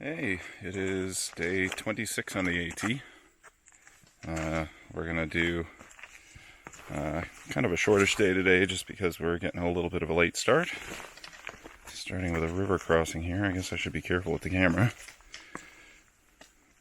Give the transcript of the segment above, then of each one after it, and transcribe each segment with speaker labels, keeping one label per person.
Speaker 1: Hey, it is day 26 on the AT. We're going to do kind of a shortish day today just because we're getting a little bit of a late start. Starting with a river crossing here. I guess I should be careful with the camera.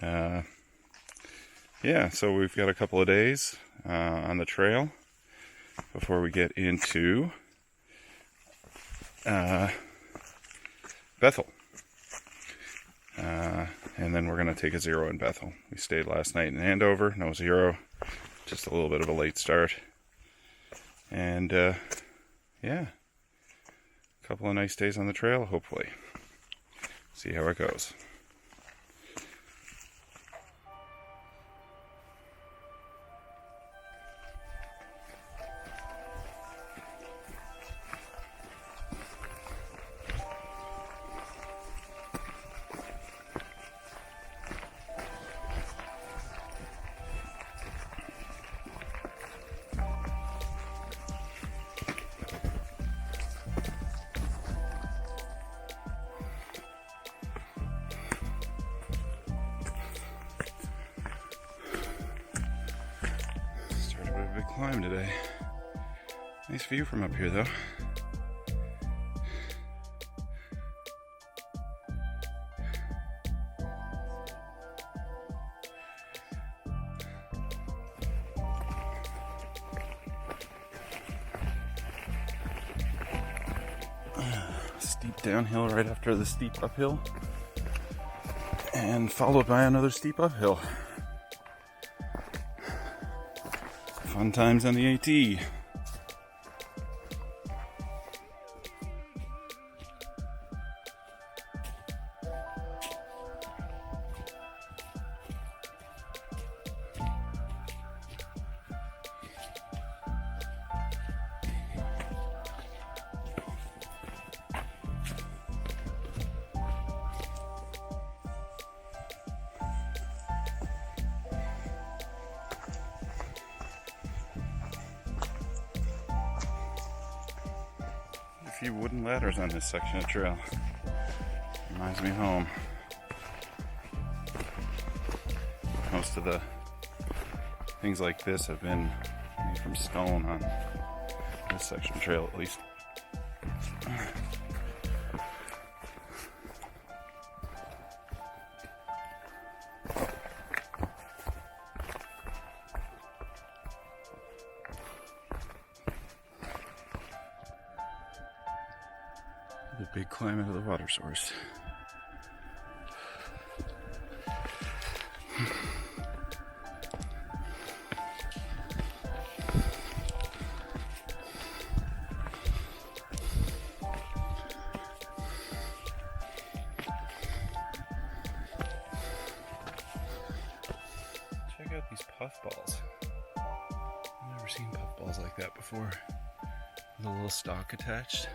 Speaker 1: Yeah, so we've got a couple of days on the trail before we get into Bethel. And then we're going to take a zero in Bethel. We stayed last night in Andover, no zero, just a little bit of a late start. And yeah, a couple of nice days on the trail, hopefully. See how it goes. Big climb today. Nice view from up here though. Steep downhill right after the steep uphill, and followed by another steep uphill. Fun times on the AT. A few wooden ladders on this section of trail. Reminds me of home. Most of the things like this have been made from stone on this section of trail, at least. The big climb into the water source. Check out these puffballs. I've never seen puffballs like that before. With a little stalk attached.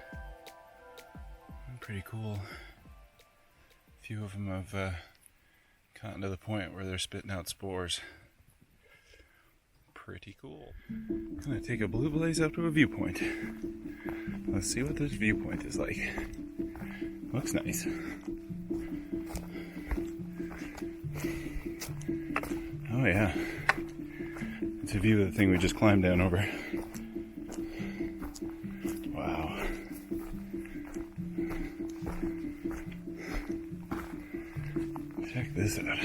Speaker 1: Pretty cool. A few of them have gotten to the point where they're spitting out spores. Pretty cool. I'm gonna take a blue blaze up to a viewpoint. Let's see what this viewpoint is like. Looks nice. Oh yeah. It's a view of the thing we just climbed down over. Wow. Check this out.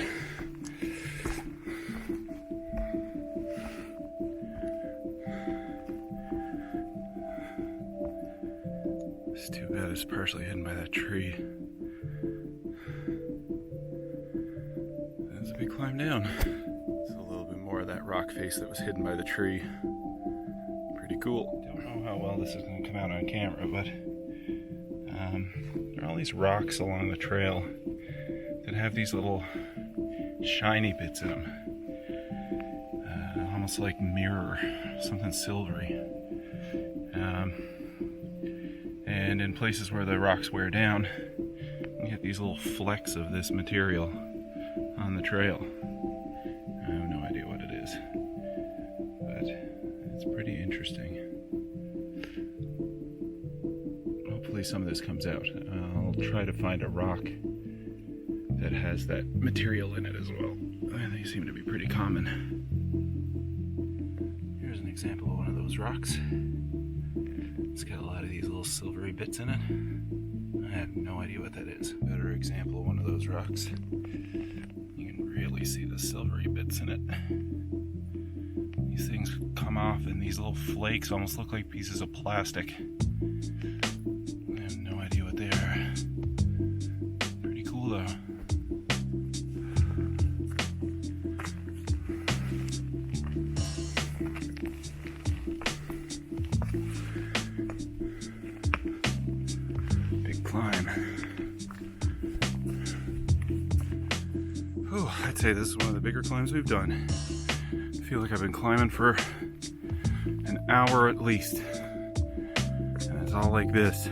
Speaker 1: It's too bad it's partially hidden by that tree. That's a big climb down. It's a little bit more of that rock face that was hidden by the tree. Pretty cool. Don't know how well this is going to come out on camera, but there are all these rocks along the trail that have these little shiny bits in them. Almost like mirror, something silvery. And in places where the rocks wear down, you get these little flecks of this material on the trail. I have no idea what it is, but it's pretty interesting. Hopefully some of this comes out. I'll try to find a rock that has that material in it as well. And they seem to be pretty common. Here's an example of one of those rocks. It's got a lot of these little silvery bits in it. I have no idea what that is. Better example of one of those rocks. You can really see the silvery bits in it. These things come off and these little flakes almost look like pieces of plastic. I have no idea what they are. Pretty cool though. Big climb. Oh, I'd say this is one of the bigger climbs we've done. I feel like I've been climbing for an hour at least. And it's all like this.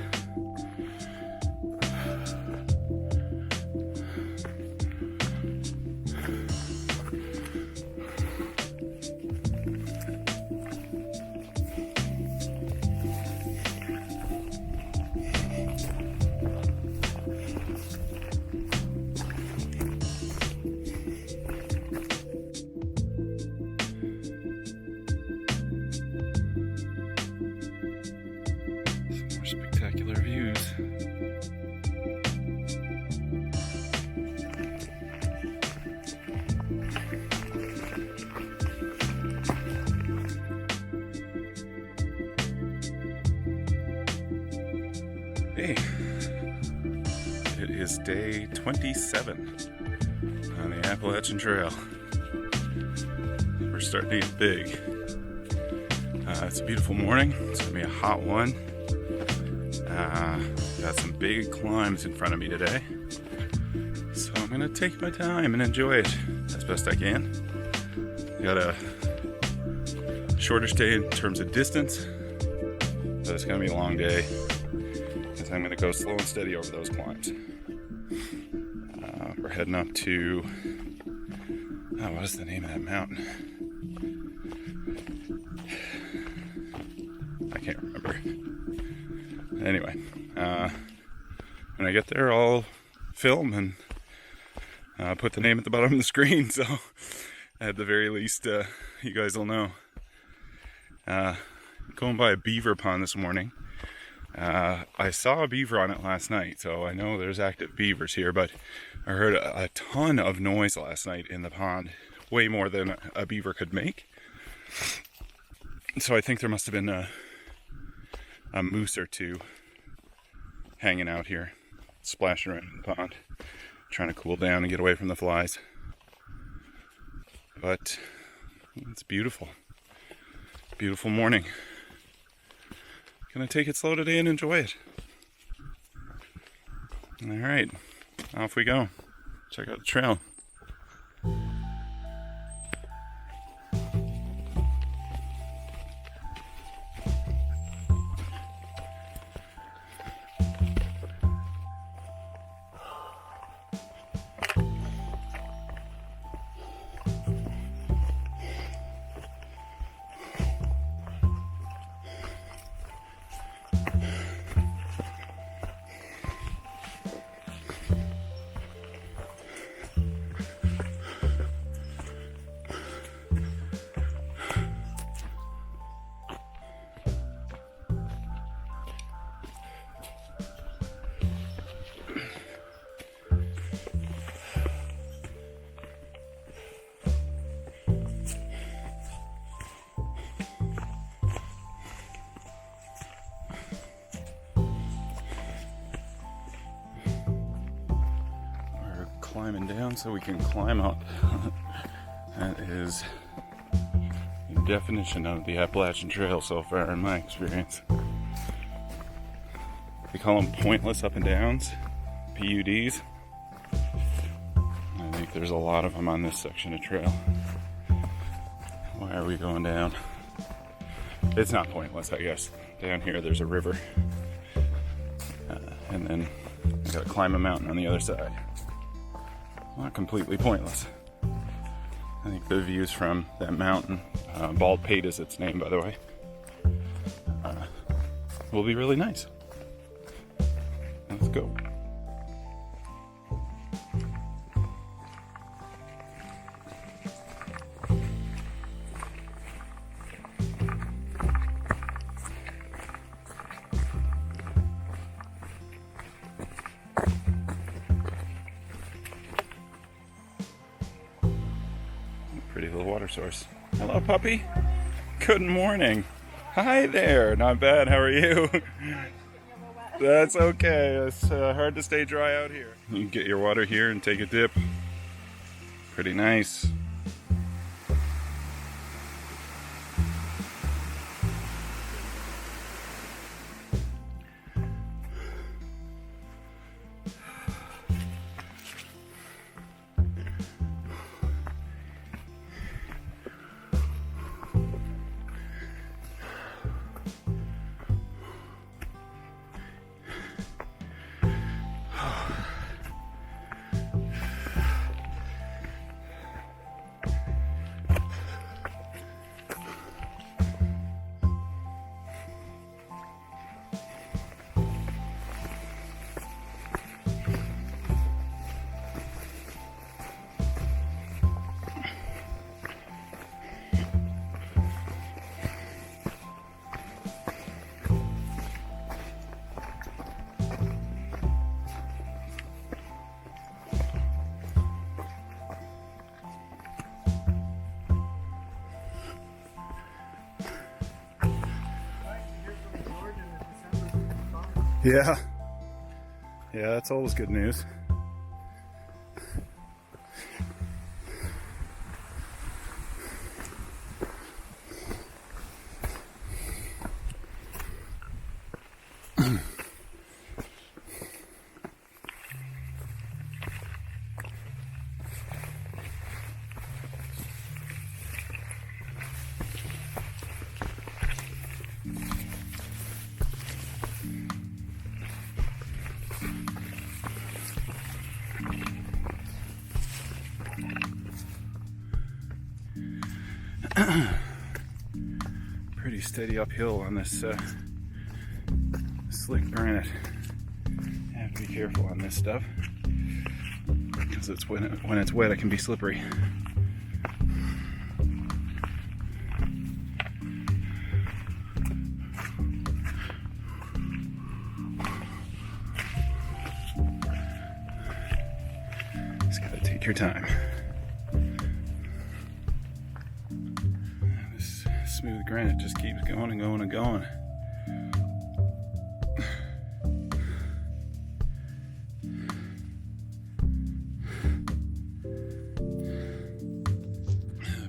Speaker 1: Spectacular views. Hey, it is day 27 on the Appalachian Trail. We're starting to get big. It's a beautiful morning. It's going to be a hot one. Got some big climbs in front of me today, so I'm gonna take my time and enjoy it as best I can. Got a shorter day in terms of distance, but it's gonna be a long day because I'm gonna go slow and steady over those climbs. We're heading up to, what is the name of that mountain? I can't remember. Anyway, when I get there, I'll film and put the name at the bottom of the screen, so at the very least, you guys will know. Going by a beaver pond this morning. I saw a beaver on it last night, so I know there's active beavers here, but I heard a ton of noise last night in the pond, way more than a beaver could make. So I think there must have been a moose or two hanging out here, splashing around in the pond, trying to cool down and get away from the flies. But it's beautiful. Beautiful morning. Gonna take it slow today and enjoy it. Alright, off we go. Check out the trail. Climbing down so we can climb up. That is the definition of the Appalachian Trail so far in my experience. They call them pointless up and downs, PUDs. I think there's a lot of them on this section of trail. Why are we going down? It's not pointless, I guess. Down here there's a river. And then I gotta climb a mountain on the other side. Not completely pointless. I think the views from that mountain, Baldpate is its name, by the way, will be really nice. Let's go. the water source. Hello, puppy. Good morning. Hi there. Not bad. How are you? That's okay. It's hard to stay dry out here. You can get your water here and take a dip. Pretty nice. Yeah. Yeah, that's always good news. Pretty steady uphill on this slick granite. I have to be careful on this stuff because it's when it's wet it can be slippery. Just gotta take your time. Smooth granite just keeps going and going and going.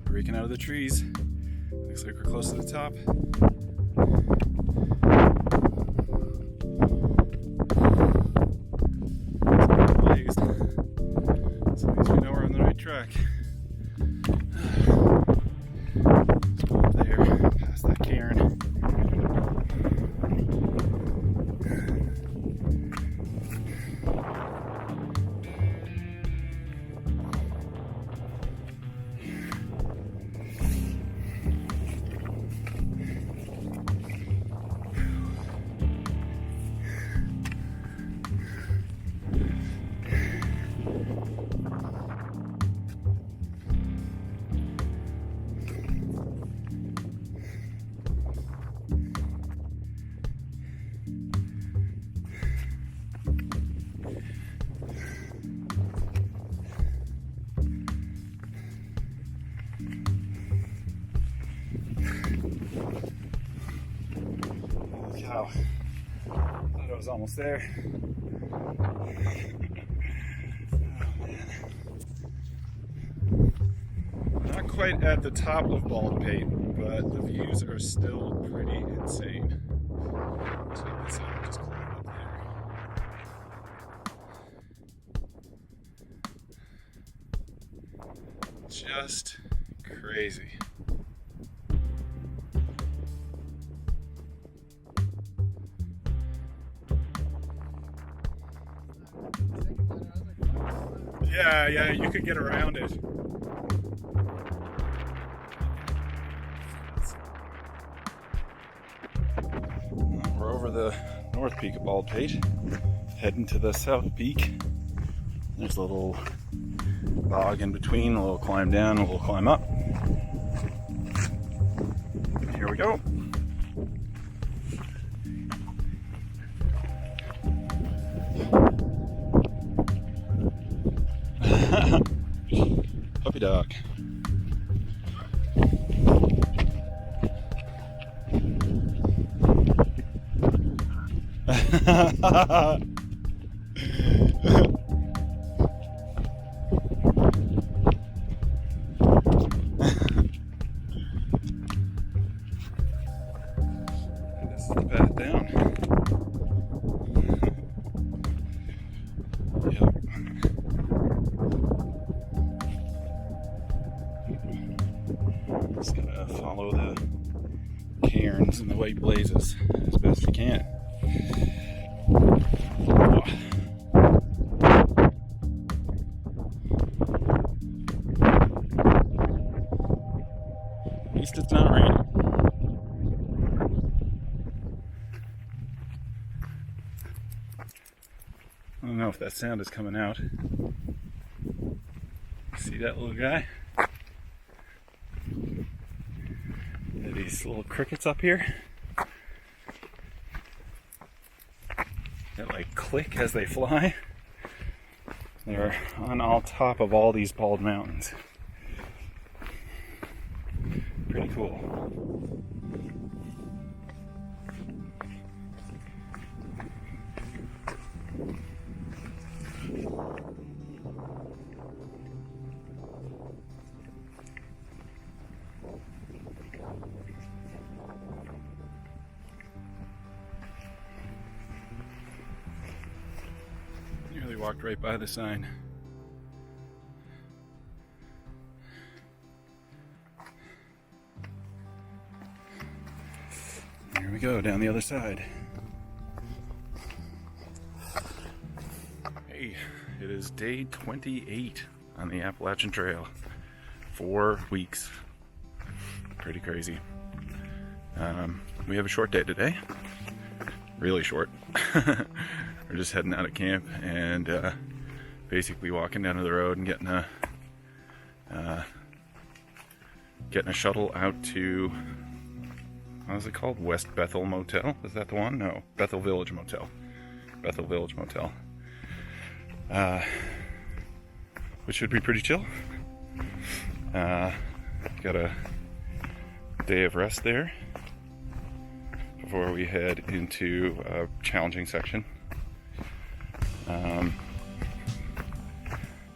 Speaker 1: Breaking out of the trees. Looks like we're close to the top. So at least we know we're on the right track. Past that cairn. Wow, thought I was almost there. Oh, man. Not quite at the top of Baldpate, but the views are still pretty insane. Check this out, just climb up there. Just crazy. Yeah, you could get around it. We're over the north peak of Baldpate, heading to the south peak. There's a little bog in between, a little climb down, a little climb up. Here we go. Puppy dog. This is the path down. Yep. Just gotta follow the cairns and the white blazes as best you can. At least it's not raining. I don't know if that sound is coming out. See that little guy? These little crickets up here that like click as they fly. They're on all top of all these bald mountains. Pretty cool. Nearly walked right by the sign. Here we go, down the other side. Hey, it is day 28 on the Appalachian Trail. 4 weeks. Pretty crazy. We have a short day today. Really short. We're just heading out of camp and basically walking down to the road and getting a shuttle out to, what is it called? West Bethel Motel? Is that the one? No, Bethel Village Motel. Bethel Village Motel. Which should be pretty chill. Got a day of rest there before we head into a challenging section.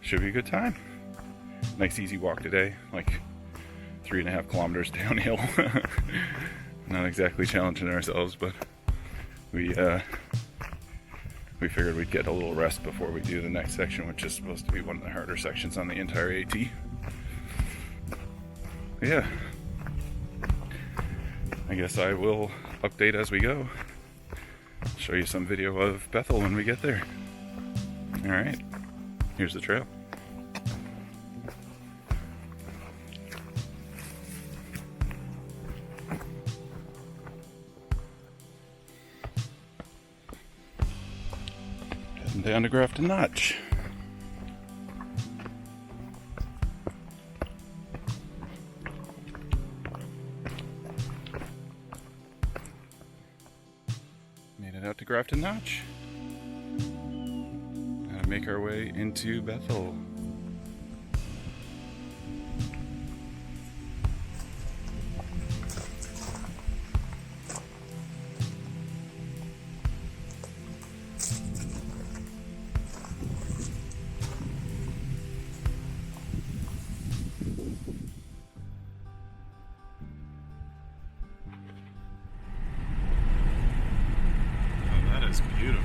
Speaker 1: Should be a good time. Nice easy walk today, like 3.5 kilometers downhill. Not exactly challenging ourselves, but we figured we'd get a little rest before we do the next section, which is supposed to be one of the harder sections on the entire AT. Yeah, I guess I will update as we go. Show you some video of Bethel when we get there. Alright, here's the trail. Heading down to Grafton Notch. Made it out to Grafton Notch. Now to make our way into Bethel. Is beautiful.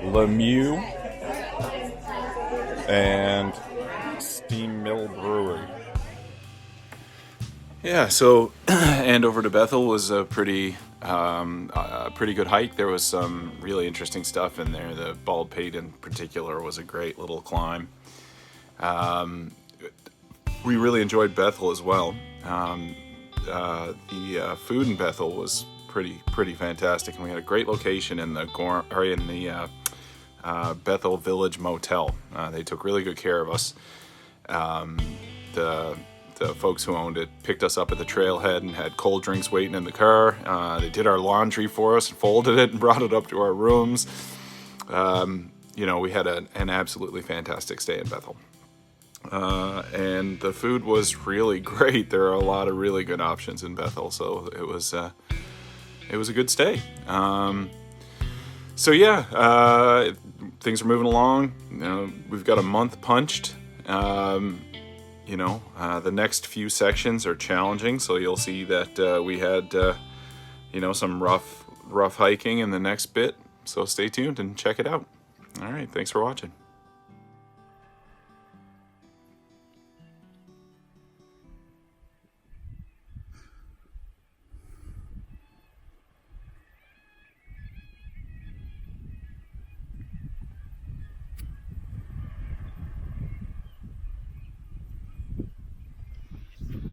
Speaker 1: Lemieux and Steam Mill Brewery. Yeah, so Andover to Bethel was a pretty good hike. There was some really interesting stuff in there. The Baldpate in particular was a great little climb. We really enjoyed Bethel as well. The food in Bethel was pretty fantastic, and we had a great location in the Bethel Village Motel. They took really good care of us. The
Speaker 2: the folks who owned it picked us up at the trailhead and had cold drinks waiting in the car. They did our laundry for us and folded it and brought it up to our rooms. You know, we had an absolutely fantastic stay in Bethel. And the food was really great. There are a lot of really good options in Bethel, so it was a good stay. So yeah, things are moving along. You know, we've got a month punched. You know, the next few sections are challenging, so you'll see that we had, you know, some rough hiking in the next bit. So stay tuned and check it out. All right, thanks for watching.